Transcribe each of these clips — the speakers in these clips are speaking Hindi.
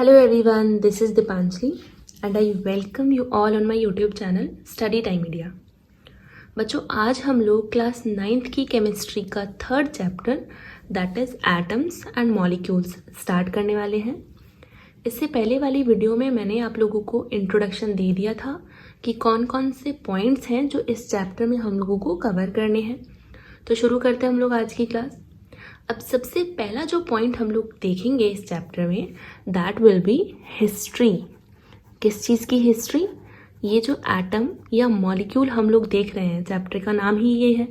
Hello everyone, this is Dipanjali and I welcome you all on my YouTube channel Study Time Media। बच्चों आज हम लोग क्लास 9th की केमिस्ट्री का third chapter that is atoms and molecules start करने वाले हैं। इससे पहले वाली वीडियो में मैंने आप लोगों को इंट्रोडक्शन दे दिया था कि कौन कौन से पॉइंट्स हैं जो इस चैप्टर में हम लोगों को कवर करने हैं। तो शुरू करते हैं हम लोग आज की क्लास। अब सबसे पहला जो पॉइंट हम लोग देखेंगे इस चैप्टर में दैट विल बी हिस्ट्री। किस चीज़ की हिस्ट्री? ये जो एटम या मॉलिक्यूल हम लोग देख रहे हैं, चैप्टर का नाम ही ये है,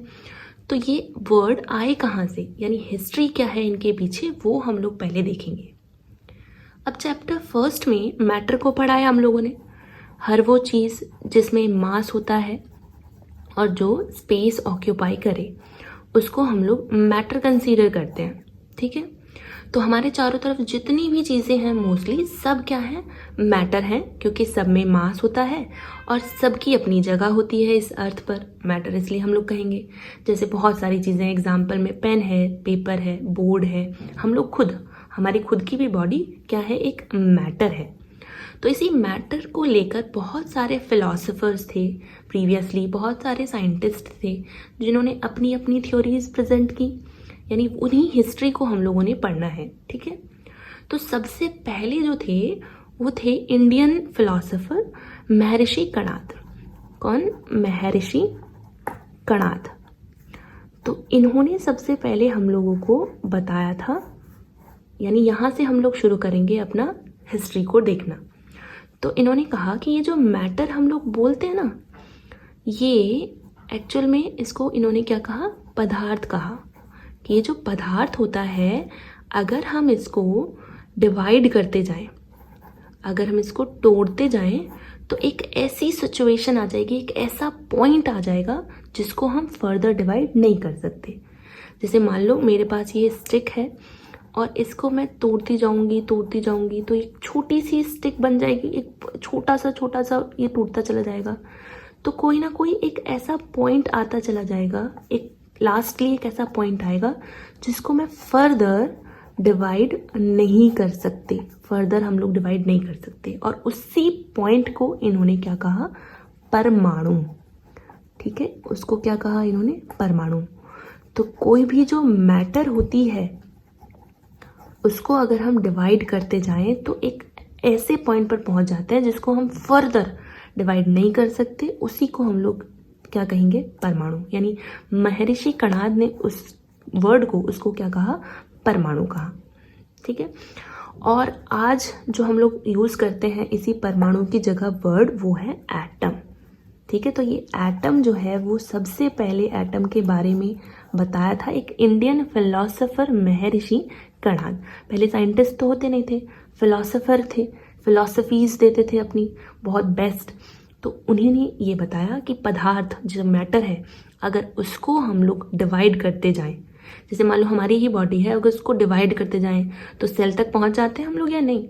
तो ये वर्ड आए कहाँ से, यानी हिस्ट्री क्या है इनके पीछे, वो हम लोग पहले देखेंगे। अब चैप्टर फर्स्ट में मैटर को पढ़ाया हम लोगों ने। हर वो चीज़ जिसमें मास होता है और जो स्पेस ऑक्यूपाई करे उसको हम लोग मैटर कंसीडर करते हैं, ठीक है। तो हमारे चारों तरफ जितनी भी चीज़ें हैं मोस्टली सब क्या है, मैटर हैं, क्योंकि सब में मास होता है और सबकी अपनी जगह होती है इस अर्थ पर। मैटर इसलिए हम लोग कहेंगे। जैसे बहुत सारी चीज़ें, एग्जाम्पल में पेन है, पेपर है, बोर्ड है, हम लोग खुद, हमारी खुद की भी बॉडी क्या है, एक मैटर है। तो इसी मैटर को लेकर बहुत सारे फिलोसोफर्स थे प्रीवियसली, बहुत सारे साइंटिस्ट थे जिन्होंने अपनी अपनी थ्योरीज प्रेजेंट की, यानी उन्हीं हिस्ट्री को हम लोगों ने पढ़ना है, ठीक है। तो सबसे पहले जो थे वो थे इंडियन फिलोसोफर महर्षि कणाद। कौन? महर्षि कणाद। तो इन्होंने सबसे पहले हम लोगों को बताया था, यानी यहाँ से हम लोग शुरू करेंगे अपना हिस्ट्री को देखना। तो इन्होंने कहा कि ये जो मैटर हम लोग बोलते हैं ना, ये एक्चुअल में इसको इन्होंने क्या कहा, पदार्थ कहा। कि ये जो पदार्थ होता है, अगर हम इसको डिवाइड करते जाएं, अगर हम इसको तोड़ते जाएं, तो एक ऐसी सिचुएशन आ जाएगी, एक ऐसा पॉइंट आ जाएगा जिसको हम फर्दर डिवाइड नहीं कर सकते। जैसे मान लो मेरे पास ये स्टिक है और इसको मैं तोड़ती जाऊंगी तो एक छोटी सी स्टिक बन जाएगी, एक छोटा सा ये टूटता चला जाएगा। तो कोई ना कोई एक ऐसा पॉइंट आता चला जाएगा, एक लास्टली एक ऐसा पॉइंट आएगा जिसको मैं फर्दर डिवाइड नहीं कर सकते, फर्दर हम लोग डिवाइड नहीं कर सकते। और उसी पॉइंट को इन्होंने क्या कहा, परमाणु, ठीक है। उसको क्या कहा इन्होंने, परमाणु। तो कोई भी जो मैटर होती है उसको अगर हम डिवाइड करते जाएं तो एक ऐसे पॉइंट पर पहुंच जाते हैं जिसको हम फर्दर डिवाइड नहीं कर सकते, उसी को हम लोग क्या कहेंगे, परमाणु। यानी महर्षि कणाद ने उस वर्ड को, उसको क्या कहा, परमाणु कहा, ठीक है। और आज जो हम लोग यूज़ करते हैं इसी परमाणु की जगह वर्ड, वो है एटम, ठीक है। तो ये एटम जो है वो सबसे पहले एटम के बारे में बताया था एक इंडियन फिलोसोफर महर्षि कणाद। पहले साइंटिस्ट तो होते नहीं थे, फिलोसोफर थे, फिलोसफीज देते थे अपनी बहुत बेस्ट। तो उन्होंने ये बताया कि पदार्थ जो मैटर है, अगर उसको हम लोग डिवाइड करते जाएं, जैसे मान लो हमारी ही बॉडी है, अगर उसको डिवाइड करते जाएं तो सेल तक पहुंच जाते हैं हम लोग या नहीं।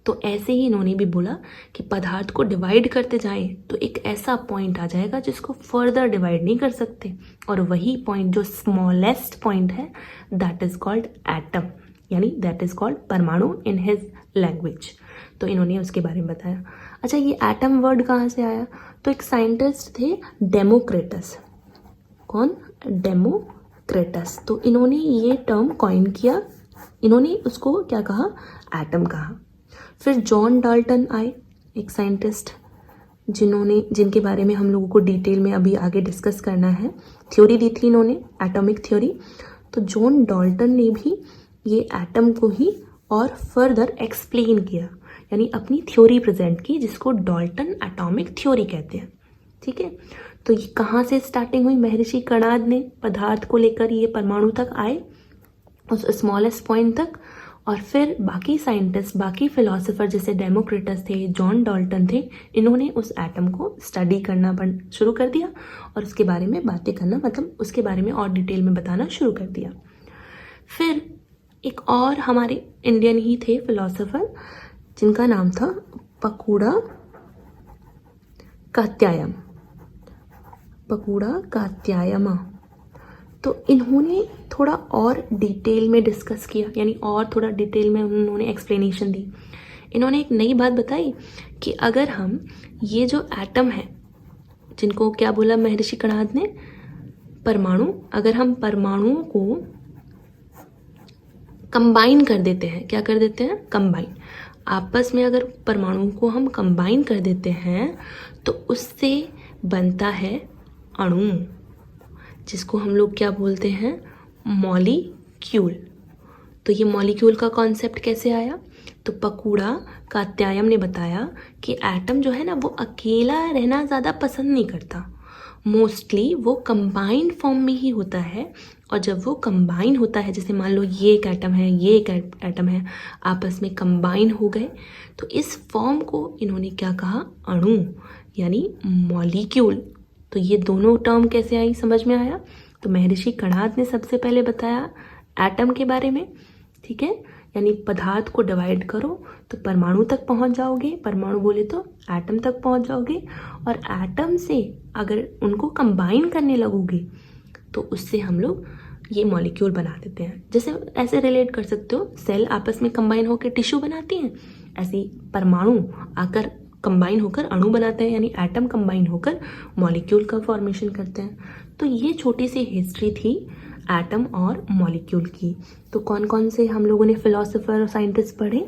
तो ऐसे ही इन्होंने भी बोला कि पदार्थ को डिवाइड करते जाएं तो एक ऐसा पॉइंट आ जाएगा जिसको फर्दर डिवाइड नहीं कर सकते, और वही पॉइंट जो स्मॉलेस्ट पॉइंट है दैट इज कॉल्ड एटम, यानी दैट इज कॉल्ड परमाणु इन हिज लैंग्वेज। तो इन्होंने उसके बारे में बताया। अच्छा, ये एटम वर्ड कहाँ से आया? तो एक साइंटिस्ट थे डेमोक्रिटस। कौन? डेमोक्रिटस। तो इन्होंने ये टर्म कॉइन किया, इन्होंने उसको क्या कहा, एटम कहा। फिर जॉन डाल्टन आए, एक साइंटिस्ट जिनके बारे में हम लोगों को डिटेल में अभी आगे डिस्कस करना है। थ्योरी दी थी इन्होंने, एटॉमिक थ्योरी। तो जॉन डाल्टन ने भी ये एटम को ही और फर्दर एक्सप्लेन किया, यानी अपनी थ्योरी प्रेजेंट की, जिसको डाल्टन एटॉमिक थ्योरी कहते हैं, ठीक है। तो ये कहाँ से स्टार्टिंग हुई? महर्षि कणाद ने पदार्थ को लेकर ये परमाणु तक आए, उस स्मॉलेस्ट पॉइंट तक, और फिर बाकी साइंटिस्ट, बाकी फिलोसोफर जैसे डेमोक्रिटस थे, जॉन डाल्टन थे, इन्होंने उस एटम को स्टडी करना शुरू कर दिया और उसके बारे में बातें करना, मतलब उसके बारे में और डिटेल में बताना शुरू कर दिया। फिर एक और हमारे इंडियन ही थे फिलोसोफर जिनका नाम था पकुड़ा कात्यायन, पकुड़ा कात्यायन। तो इन्होंने थोड़ा और डिटेल में डिस्कस किया, यानी और थोड़ा डिटेल में उन्होंने एक्सप्लेनेशन दी। इन्होंने एक नई बात बताई कि अगर हम ये जो एटम है, जिनको क्या बोला महर्षि कणाद ने, परमाणु, अगर हम परमाणुओं को कंबाइन कर देते हैं, क्या कर देते हैं, कंबाइन, आपस में अगर परमाणुओं को हम कंबाइन कर देते हैं तो उससे बनता है अणु, जिसको हम लोग क्या बोलते हैं, मॉलिक्यूल। तो ये मॉलिक्यूल का कॉन्सेप्ट कैसे आया, तो पकूड़ा कात्यायन ने बताया कि एटम जो है ना वो अकेला रहना ज़्यादा पसंद नहीं करता, मोस्टली वो कंबाइंड फॉर्म में ही होता है। और जब वो कंबाइन होता है, जैसे मान लो ये एक एटम है, ये एक एटम है, आपस में कंबाइन हो गए, तो इस फॉर्म को इन्होंने क्या कहा, अणु यानी मॉलिक्यूल। तो ये दोनों टर्म कैसे आई, समझ में आया। तो महर्षि कणाद ने सबसे पहले बताया एटम के बारे में, ठीक है, यानी पदार्थ को डिवाइड करो तो परमाणु तक पहुंच जाओगे, परमाणु बोले तो एटम तक पहुंच जाओगे, और एटम से अगर उनको कंबाइन करने लगोगे तो उससे हम लोग ये मॉलिक्यूल बना देते हैं। जैसे ऐसे रिलेट कर सकते हो, सेल आपस में कंबाइन होकर टिश्यू बनाती हैं, ऐसे परमाणु आकर कंबाइन होकर अणु बनाते हैं, यानी एटम कंबाइन होकर मॉलिक्यूल का फॉर्मेशन करते हैं। तो ये छोटी सी हिस्ट्री थी एटम और मॉलिक्यूल की। तो कौन कौन से हम लोगों ने फिलोसोफर और साइंटिस्ट पढ़े,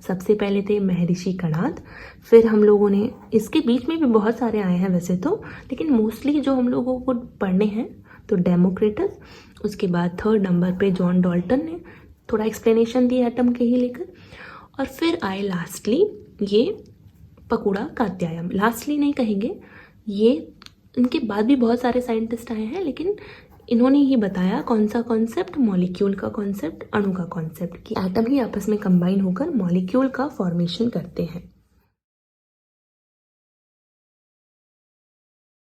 सबसे पहले थे महर्षि कणाद, फिर हम लोगों ने, इसके बीच में भी बहुत सारे आए हैं वैसे तो, लेकिन मोस्टली जो हम लोगों को पढ़ने हैं तो डेमोक्रिटस, उसके बाद थर्ड नंबर पे जॉन डाल्टन ने थोड़ा एक्सप्लेनेशन दिया एटम के ही लेकर, और फिर आए लास्टली ये पकूड़ा कात्यायन। लास्टली नहीं कहेंगे, ये इनके बाद भी बहुत सारे साइंटिस्ट आए हैं, लेकिन इन्होंने ही बताया कौन सा कॉन्सेप्ट, मॉलिक्यूल का कॉन्सेप्ट, अणु का कॉन्सेप्ट, कि एटम ही आपस में कंबाइन होकर मॉलिक्यूल का फॉर्मेशन करते हैं।